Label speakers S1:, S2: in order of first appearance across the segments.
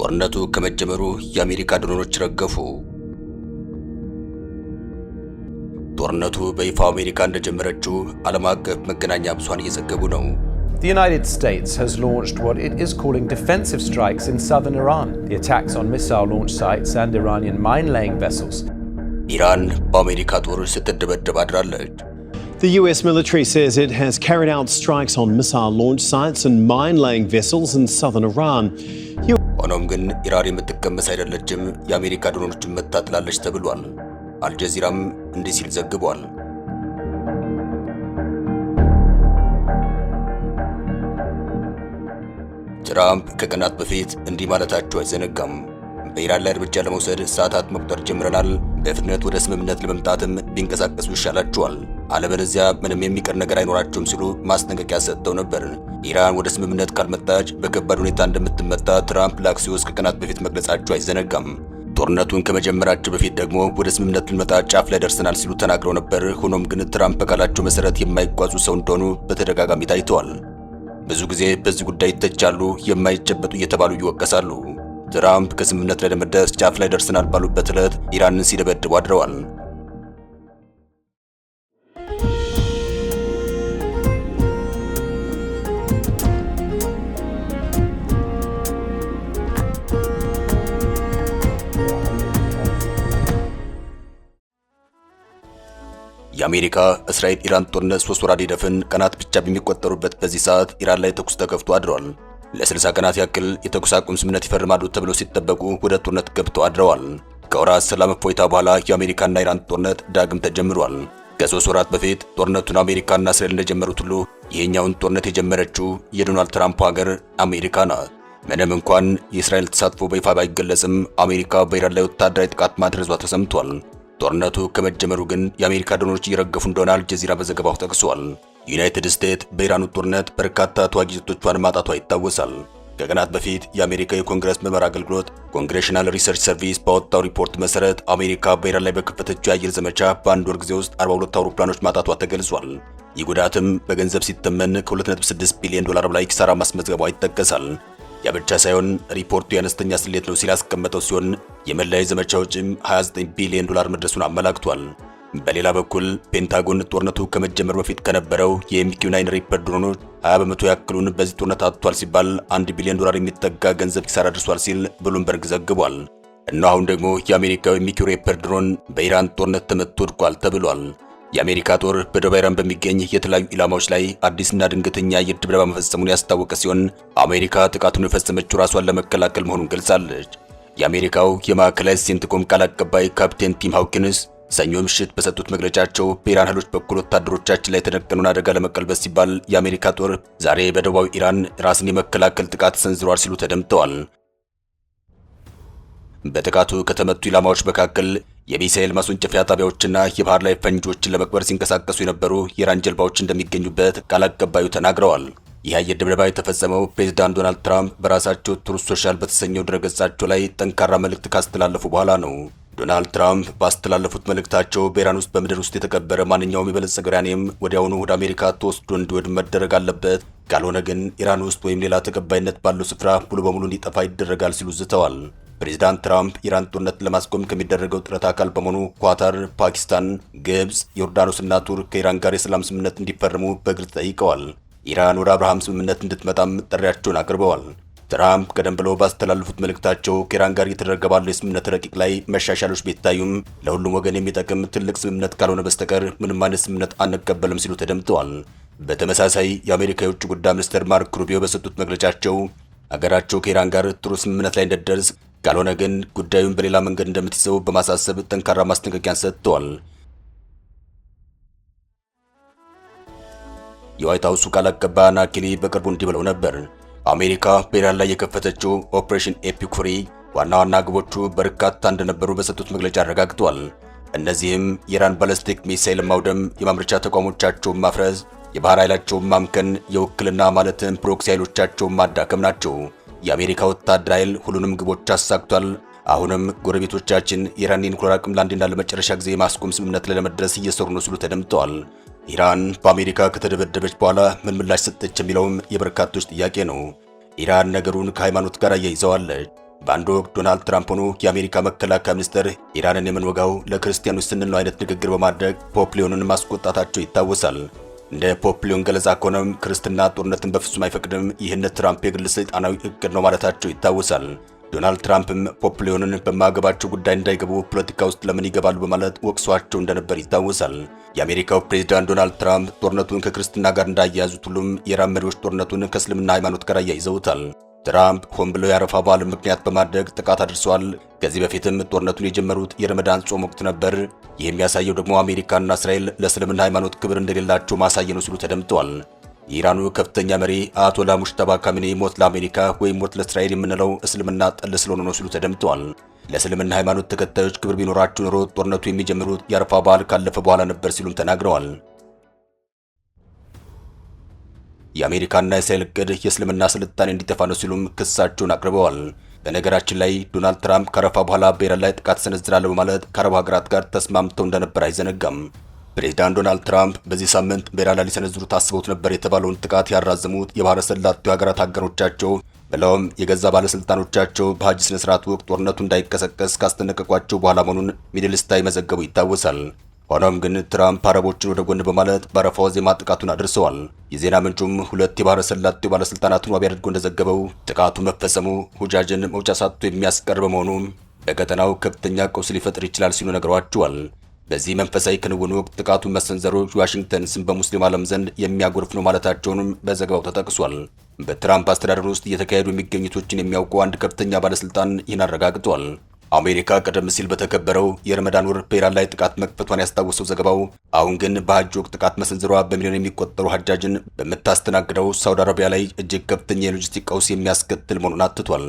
S1: ጦርነቱ ከመጀመሩ የአሜሪካ ድሮኖች ረገፉ። ጦርነቱ በይፋ አሜሪካ እንደጀመረችው ዓለም አቀፍ መገናኛ ብዙሃን እየዘገቡ ነው።
S2: The United States has launched what it is calling defensive strikes in southern Iran. The attacks on missile launch sites and Iranian mine-laying vessels.
S1: ኢራን በአሜሪካ ጦር ስትደበደብ አድራለች።
S3: The US military says it has carried out strikes on missile launch sites and mine-laying vessels in southern Iran.
S1: ሆኖም ግን ኢራን የምትቀመስ አይደለችም፣ የአሜሪካ ድሮኖችን መታጥላለች ተብሏል። አልጀዚራም እንዲህ ሲል ዘግቧል። ትራምፕ ከቀናት በፊት እንዲህ ማለታቸው አይዘነጋም። በኢራን ላይ እርምጃ ለመውሰድ ሰዓታት መቁጠር ጀምረናል፣ በፍጥነት ወደ ስምምነት ለመምጣትም ቢንቀሳቀሱ ይሻላቸዋል፣ አለበለዚያ ምንም የሚቀር ነገር አይኖራቸውም ሲሉ ማስጠንቀቂያ ሰጥተው ነበር። ኢራን ወደ ስምምነት ካልመጣች በከባድ ሁኔታ እንደምትመታ ትራምፕ ለአክሲዮስ ከቀናት በፊት መግለጻቸው አይዘነጋም። ጦርነቱን ከመጀመራቸው በፊት ደግሞ ወደ ስምምነት ልንመጣ ጫፍ ላይ ደርሰናል ሲሉ ተናግረው ነበር። ሆኖም ግን ትራምፕ በቃላቸው መሰረት የማይጓዙ ሰው እንደሆኑ በተደጋጋሚ ታይተዋል። ብዙ ጊዜ በዚህ ጉዳይ ይተቻሉ፣ የማይጨበጡ እየተባሉ ይወቀሳሉ። ትራምፕ ከስምምነት ላይ ለመድረስ ጫፍ ላይ ደርሰናል ባሉበት ዕለት ኢራንን ሲደበድቡ አድረዋል። የአሜሪካ እስራኤል ኢራን ጦርነት 3 ወራት ሊደፍን ቀናት ብቻ በሚቆጠሩበት በዚህ ሰዓት ኢራን ላይ ተኩስ ተከፍቶ አድሯል። ለ60 ቀናት ያክል የተኩስ አቁም ስምምነት ይፈርማሉ ተብሎ ሲጠበቁ ወደ ጦርነት ገብተው አድረዋል። ከወራት ሰላም እፎይታ በኋላ የአሜሪካና ኢራን ጦርነት ዳግም ተጀምሯል። ከ3 ወራት በፊት ጦርነቱን አሜሪካና እስራኤል እንደጀመሩት ሁሉ ይሄኛውን ጦርነት የጀመረችው የዶናልድ ትራምፕ ሀገር አሜሪካ ናት። ምንም እንኳን የእስራኤል ተሳትፎ በይፋ ባይገለጽም አሜሪካ በኢራን ላይ ወታደራዊ ጥቃት ማድረሷ ተሰምቷል። ጦርነቱ ከመጀመሩ ግን የአሜሪካ ድሮኖች እየረገፉ እንደሆነ አልጀዚራ በዘገባው ጠቅሷል። ዩናይትድ ስቴትስ በኢራኑ ጦርነት በርካታ ተዋጊ ጀቶቿን ማጣቷ ይታወሳል። ከቀናት በፊት የአሜሪካ የኮንግረስ ምርመራ አገልግሎት ኮንግሬሽናል ሪሰርች ሰርቪስ ባወጣው ሪፖርት መሰረት አሜሪካ በኢራን ላይ በከፈተችው የአየር ዘመቻ በአንድ ወር ጊዜ ውስጥ 42 አውሮፕላኖች ማጣቷ ተገልጿል። ይህ ጉዳትም በገንዘብ ሲተመን ከ2.6 ቢሊዮን ዶላር በላይ ኪሳራ ማስመዝገቧ ይጠቀሳል። ያ ብቻ ሳይሆን ሪፖርቱ የአነስተኛ ስሌት ነው ሲል ያስቀመጠው ሲሆን የመላይ ዘመቻ ወጪም 29 ቢሊዮን ዶላር መድረሱን አመላክቷል። በሌላ በኩል ፔንታጎን ጦርነቱ ከመጀመሩ በፊት ከነበረው የኤምኪው9 ሪፐር ድሮኖች 20 በመቶ ያክሉን በዚህ ጦርነት አጥቷል ሲባል 1 ቢሊዮን ዶላር የሚጠጋ ገንዘብ ኪሳራ ደርሷል ሲል ብሉምበርግ ዘግቧል። እና አሁን ደግሞ የአሜሪካው ኤምኪው ሪፐር ድሮን በኢራን ጦርነት ተመትቶ ወድቋል ተብሏል። የአሜሪካ ጦር በደቡብ ኢራን በሚገኝ የተለያዩ ኢላማዎች ላይ አዲስና ድንገተኛ የአየር ድብደባ መፈጸሙን ያስታወቀ ሲሆን አሜሪካ ጥቃቱን የፈጸመችው ራሷን ለመከላከል መሆኑን ገልጻለች። የአሜሪካው የማዕከላዊ ሴንትኮም ቃል አቀባይ ካፕቴን ቲም ሃውኪንስ ሰኞ ምሽት በሰጡት መግለጫቸው በኢራን ኃይሎች በኩል ወታደሮቻችን ላይ የተደቀነውን አደጋ ለመቀልበስ ሲባል የአሜሪካ ጦር ዛሬ በደቡባዊ ኢራን ራስን የመከላከል ጥቃት ሰንዝሯል ሲሉ ተደምጠዋል። በጥቃቱ ከተመቱ ኢላማዎች መካከል የሚሳኤል ማስወንጨፊያ ጣቢያዎችና የባህር ላይ ፈንጂዎችን ለመቅበር ሲንቀሳቀሱ የነበሩ የኢራን ጀልባዎች እንደሚገኙበት ቃል አቀባዩ ተናግረዋል። ይህ አየር ድብደባ የተፈጸመው ፕሬዝዳንት ዶናልድ ትራምፕ በራሳቸው ትሩዝ ሶሻል በተሰኘው ድረገጻቸው ላይ ጠንካራ መልእክት ካስተላለፉ በኋላ ነው። ዶናልድ ትራምፕ ባስተላለፉት መልእክታቸው በኢራን ውስጥ በምድር ውስጥ የተቀበረ ማንኛውም የበለጸገ ዩራኒየም ወዲያውኑ ወደ አሜሪካ ተወስዶ እንዲወድም መደረግ አለበት፣ ካልሆነ ግን ኢራን ውስጥ ወይም ሌላ ተቀባይነት ባለው ስፍራ ሙሉ በሙሉ እንዲጠፋ ይደረጋል ሲሉ ዝተዋል። ፕሬዝዳንት ትራምፕ ኢራን ጦርነት ለማስቆም ከሚደረገው ጥረት አካል በመሆኑ ኳታር፣ ፓኪስታን፣ ግብጽ፣ ዮርዳኖስና ቱርክ ከኢራን ጋር የሰላም ስምምነት እንዲፈርሙ በግልጽ ጠይቀዋል። ኢራን ወደ አብርሃም ስምምነት እንድትመጣም ጥሪያቸውን አቅርበዋል። ትራምፕ ቀደም ብለው ባስተላለፉት መልእክታቸው ከኢራን ጋር እየተደረገ ባለው የስምምነት ረቂቅ ላይ መሻሻሎች ቢታዩም ለሁሉም ወገን የሚጠቅም ትልቅ ስምምነት ካልሆነ በስተቀር ምንም አይነት ስምምነት አንቀበልም ሲሉ ተደምጠዋል። በተመሳሳይ የአሜሪካ የውጭ ጉዳይ ሚኒስትር ማርክ ሩቢዮ በሰጡት መግለጫቸው አገራቸው ከኢራን ጋር ጥሩ ስምምነት ላይ እንደደርስ ካልሆነ ግን ጉዳዩን በሌላ መንገድ እንደምትይዘው በማሳሰብ ጠንካራ ማስጠንቀቂያን ሰጥተዋል። የዋይት ሃውሱ ቃል አቀባይ አና ኬሊ በቅርቡ እንዲህ ብለው ነበር። አሜሪካ በኢራን ላይ የከፈተችው ኦፕሬሽን ኤፒክ ፍሪ ዋና ዋና ግቦቹ በርካታ እንደነበሩ በሰጡት መግለጫ አረጋግጠዋል። እነዚህም የኢራን ባለስቲክ ሚሳኤል ማውደም፣ የማምረቻ ተቋሞቻቸውን ማፍረስ፣ የባህር ኃይላቸውን ማምከን፣ የውክልና ማለትም ፕሮክሲ ኃይሎቻቸውን ማዳከም ናቸው። የአሜሪካ ወታደር ኃይል ሁሉንም ግቦች አሳክቷል። አሁንም ጎረቤቶቻችን የኢራን የኒውክሌር አቅም ለአንዴና ለመጨረሻ ጊዜ የማስቆም ስምምነት ላይ ለመድረስ እየሰሩ ነው ሲሉ ተደምጠዋል። ኢራን በአሜሪካ ከተደበደበች በኋላ ምን ምላሽ ሰጠች የሚለውም የበርካቶች ጥያቄ ነው። ኢራን ነገሩን ከሃይማኖት ጋር አያይዘዋለች። በአንድ ወቅት ዶናልድ ትራምፕ ሆኑ የአሜሪካ መከላከያ ሚኒስትር ኢራንን የምንወጋው ለክርስቲያኖች ስንል ነው አይነት ንግግር በማድረግ ፖፕ ሊዮንን ማስቆጣታቸው ይታወሳል። እንደ ፖፕ ሊዮን ገለጻ ከሆነም ክርስትና ጦርነትን በፍጹም አይፈቅድም፣ ይህን ትራምፕ የግል ሰይጣናዊ እቅድ ነው ማለታቸው ይታወሳል። ዶናልድ ትራምፕም ፖፕ ሊዮንን በማገባቸው ጉዳይ እንዳይገቡ ፖለቲካ ውስጥ ለምን ይገባሉ በማለት ወቅሷቸው እንደነበር ይታወሳል። የአሜሪካው ፕሬዝዳንት ዶናልድ ትራምፕ ጦርነቱን ከክርስትና ጋር እንዳያያዙት ሁሉም የኢራን መሪዎች ጦርነቱን ከእስልምና ሃይማኖት ጋር አያይዘውታል። ትራምፕ ሆን ብለው የአረፋ በዓልን ምክንያት በማድረግ ጥቃት አድርሰዋል። ከዚህ በፊትም ጦርነቱን የጀመሩት የረመዳን ጾም ወቅት ነበር። ይህ የሚያሳየው ደግሞ አሜሪካና እስራኤል ለእስልምና ሃይማኖት ክብር እንደሌላቸው ማሳየ ነው ሲሉ ተደምጠዋል። የኢራኑ ከፍተኛ መሪ አያቶላ ሙጅተባ ካሚኔ ሞት ለአሜሪካ ወይም ሞት ለእስራኤል የምንለው እስልምና ጠል ስለሆነ ነው ሲሉ ተደምጠዋል። ለእስልምና ሃይማኖት ተከታዮች ክብር ቢኖራቸው ኖሮ ጦርነቱ የሚጀምሩት የአረፋ በዓል ካለፈ በኋላ ነበር ሲሉም ተናግረዋል። የአሜሪካና የእስራኤል እቅድ የእስልምና ስልጣኔ እንዲጠፋ ነው ሲሉም ክሳቸውን አቅርበዋል። በነገራችን ላይ ዶናልድ ትራምፕ ከአረፋ በኋላ በኢራን ላይ ጥቃት ሰነዝራለሁ በማለት ከአረብ ሀገራት ጋር ተስማምተው እንደነበር አይዘነጋም። ፕሬዝዳንት ዶናልድ ትራምፕ በዚህ ሳምንት በኢራን ላይ ሊሰነዝሩት አስበውት ነበር የተባለውን ጥቃት ያራዘሙት የባህረ ሰላጤው ሀገራት አጋሮቻቸው ብለውም የገዛ ባለስልጣኖቻቸው በሐጅ ስነ ስርዓት ወቅት ጦርነቱ እንዳይቀሰቀስ ካስጠነቀቋቸው በኋላ መሆኑን ሚድል ስታይ መዘገቡ ይታወሳል። ሆኖም ግን ትራምፕ አረቦችን ወደ ጎን በማለት በአረፋ ዋዜማ ጥቃቱን አድርሰዋል። የዜና ምንጩም ሁለት የባህረ ሰላጤው ባለስልጣናትን ዋቢ አድርጎ እንደዘገበው ጥቃቱ መፈጸሙ ሁጃጅን መውጫ ሳጥቶ የሚያስቀር በመሆኑ በቀጠናው ከፍተኛ ቀውስ ሊፈጥር ይችላል ሲሉ ነግረዋቸዋል። በዚህ መንፈሳዊ ክንውን ወቅት ጥቃቱን መሰንዘሩ ዋሽንግተን ስም በሙስሊም ዓለም ዘንድ የሚያጎርፍ ነው ማለታቸውንም በዘገባው ተጠቅሷል። በትራምፕ አስተዳደር ውስጥ እየተካሄዱ የሚገኙቶችን የሚያውቁ አንድ ከፍተኛ ባለስልጣን ይህን አረጋግጧል። አሜሪካ ቀደም ሲል በተከበረው የረመዳን ወር በኢራን ላይ ጥቃት መክፈቷን ያስታወሰው ዘገባው አሁን ግን በሐጅ ወቅት ጥቃት መሰንዘሯ በሚሊዮን የሚቆጠሩ ሐጃጅን በምታስተናግደው ሳውዲ አረቢያ ላይ እጅግ ከፍተኛ የሎጂስቲክ ቀውስ የሚያስከትል መሆኑን አትቷል።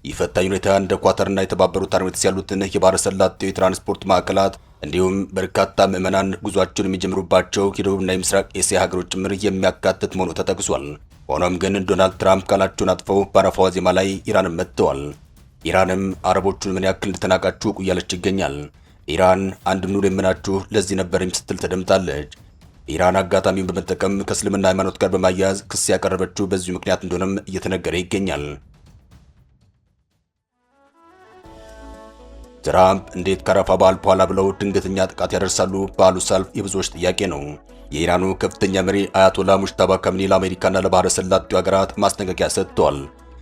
S1: ይህ ፈታኝ ሁኔታ እንደ ኳተርና የተባበሩት አረብ ኤሚሬትስ ያሉትን የባህረ ሰላጤው የትራንስፖርት ማዕከላት እንዲሁም በርካታ ምዕመናን ጉዟቸውን የሚጀምሩባቸው የደቡብና የምስራቅ ኤስያ ሀገሮች ጭምር የሚያካትት መሆኑ ተጠቅሷል። ሆኖም ግን ዶናልድ ትራምፕ ቃላቸውን አጥፈው በአረፋ ዋዜማ ላይ ኢራንን መጥተዋል። ኢራንም አረቦቹን ምን ያክል እንደተናቃችሁ እያለች ይገኛል። ኢራን አንድም ኑር የምናችሁ ለዚህ ነበረኝ ስትል ተደምጣለች። ኢራን አጋጣሚውን በመጠቀም ከእስልምና ሃይማኖት ጋር በማያያዝ ክስ ያቀረበችው በዚሁ ምክንያት እንደሆነም እየተነገረ ይገኛል። ትራምፕ እንዴት ከአረፋ በዓል በኋላ ብለው ድንገተኛ ጥቃት ያደርሳሉ ባሉ ሰልፍ የብዙዎች ጥያቄ ነው። የኢራኑ ከፍተኛ መሪ አያቶላ ሙጅተባ ካሚኔ ለአሜሪካና ለባህረ ሰላጤው ሀገራት ማስጠንቀቂያ ሰጥተዋል።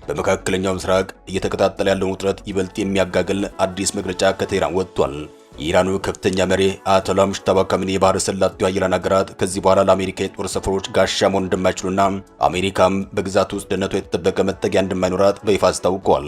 S1: በመካከለኛው ምስራቅ እየተቀጣጠለ ያለውን ውጥረት ይበልጥ የሚያጋግል አዲስ መግለጫ ከቴህራን ወጥቷል። የኢራኑ ከፍተኛ መሪ አያቶላ ሙጅተባ ካሚኔ የባህረ ሰላጤው ሀያላን ሀገራት ከዚህ በኋላ ለአሜሪካ የጦር ሰፈሮች ጋሻ መሆን እንደማይችሉና አሜሪካም በግዛት ውስጥ ደህንነቷ የተጠበቀ መጠጊያ እንደማይኖራት በይፋ አስታውቀዋል።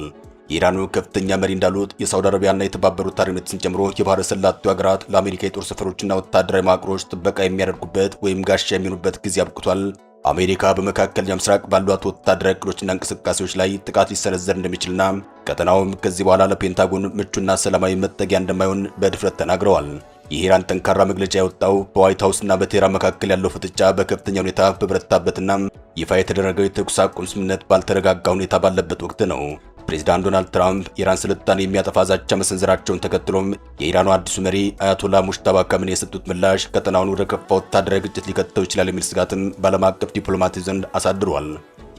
S1: የኢራኑ ከፍተኛ መሪ እንዳሉት የሳውዲ አረቢያና የተባበሩት አረብ ኤሚሬትስን ጨምሮ የባህረ ሰላጤው ሀገራት ለአሜሪካ የጦር ሰፈሮችና ወታደራዊ ማዕቀቦች ጥበቃ የሚያደርጉበት ወይም ጋሻ የሚሆኑበት ጊዜ አብቅቷል። አሜሪካ በመካከለኛው ምስራቅ ባሏት ወታደራዊ እቅዶችና እንቅስቃሴዎች ላይ ጥቃት ሊሰነዘር እንደሚችልና ቀጠናውም ከዚህ በኋላ ለፔንታጎን ምቹና ሰላማዊ መጠጊያ እንደማይሆን በድፍረት ተናግረዋል። የኢራን ጠንካራ መግለጫ የወጣው በዋይት ሃውስና በቴህራን መካከል ያለው ፍጥጫ በከፍተኛ ሁኔታ በበረታበትና ይፋ የተደረገው የተኩስ አቁም ስምምነት ባልተረጋጋ ሁኔታ ባለበት ወቅት ነው። ፕሬዝዳንት ዶናልድ ትራምፕ ኢራን ስልጣኔ የሚያጠፋ ዛቻ መሰንዘራቸውን ተከትሎም የኢራኑ አዲሱ መሪ አያቶላ ሙጅተባ ካሚኔ የሰጡት ምላሽ ቀጠናውን ወደ ከፋ ወታደራዊ ግጭት ሊከተው ይችላል የሚል ስጋትም በዓለም አቀፍ ዲፕሎማቲ ዘንድ አሳድሯል።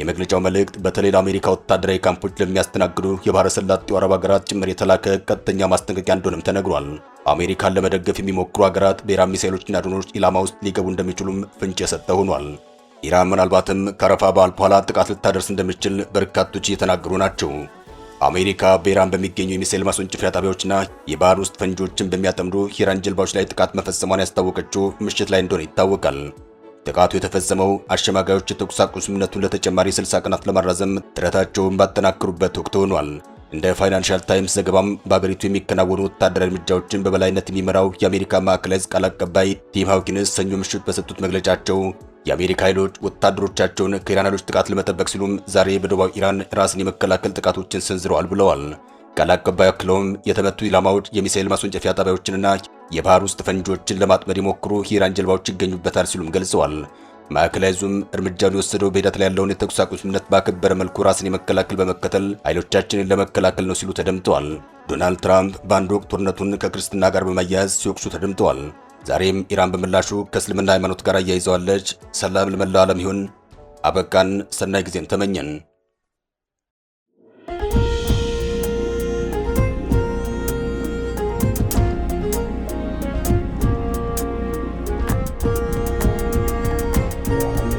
S1: የመግለጫው መልእክት በተለይ ለአሜሪካ ወታደራዊ ካምፖች ለሚያስተናግዱ የባህረ ሰላጤው አረብ ሀገራት ጭምር የተላከ ቀጥተኛ ማስጠንቀቂያ እንደሆነም ተነግሯል። አሜሪካን ለመደገፍ የሚሞክሩ ሀገራት በኢራን ሚሳኤሎችና ድሮኖች ኢላማ ውስጥ ሊገቡ እንደሚችሉም ፍንጭ የሰጠ ሆኗል። ኢራን ምናልባትም ከአረፋ በዓል በኋላ ጥቃት ልታደርስ እንደምትችል በርካቶች እየተናገሩ ናቸው። አሜሪካ በኢራን በሚገኙ የሚሳኤል ማስወንጨፊያ ጣቢያዎችና የባህር ውስጥ ፈንጂዎችን በሚያጠምዱ የኢራን ጀልባዎች ላይ ጥቃት መፈጸሟን ያስታወቀችው ምሽት ላይ እንደሆነ ይታወቃል። ጥቃቱ የተፈጸመው አሸማጋዮች የተኩስ አቁም ስምምነቱን ለተጨማሪ 60 ቀናት ለማራዘም ጥረታቸውን ባጠናከሩበት ወቅት ሆኗል። እንደ ፋይናንሻል ታይምስ ዘገባም በአገሪቱ የሚከናወኑ ወታደራዊ እርምጃዎችን በበላይነት የሚመራው የአሜሪካ ማዕከላዊ ዕዝ ቃል አቀባይ ቲም ሃውኪንስ ሰኞ ምሽት በሰጡት መግለጫቸው የአሜሪካ ኃይሎች ወታደሮቻቸውን ከኢራን ኃይሎች ጥቃት ለመጠበቅ ሲሉም ዛሬ በደቡብ ኢራን ራስን የመከላከል ጥቃቶችን ሰንዝረዋል ብለዋል። ቃል አቀባዩ አክለውም የተመቱ ኢላማዎች የሚሳኤል ማስወንጨፊያ ጣቢያዎችንና የባህር ውስጥ ፈንጂዎችን ለማጥመድ የሞክሩ የኢራን ጀልባዎች ይገኙበታል ሲሉም ገልጸዋል። ማዕከላዊ ዕዙም እርምጃውን የወሰደው በሂደት ላይ ያለውን የተኩስ አቁም ስምምነት ባከበረ መልኩ ራስን የመከላከል በመከተል ኃይሎቻችንን ለመከላከል ነው ሲሉ ተደምጠዋል። ዶናልድ ትራምፕ በአንድ ወቅት ጦርነቱን ከክርስትና ጋር በማያያዝ ሲወቅሱ ተደምጠዋል። ዛሬም ኢራን በምላሹ ከእስልምና ሃይማኖት ጋር አያይዘዋለች። ሰላም ለመላው ዓለም ይሁን። አበቃን። ሰናይ ጊዜን ተመኘን።
S3: Israel.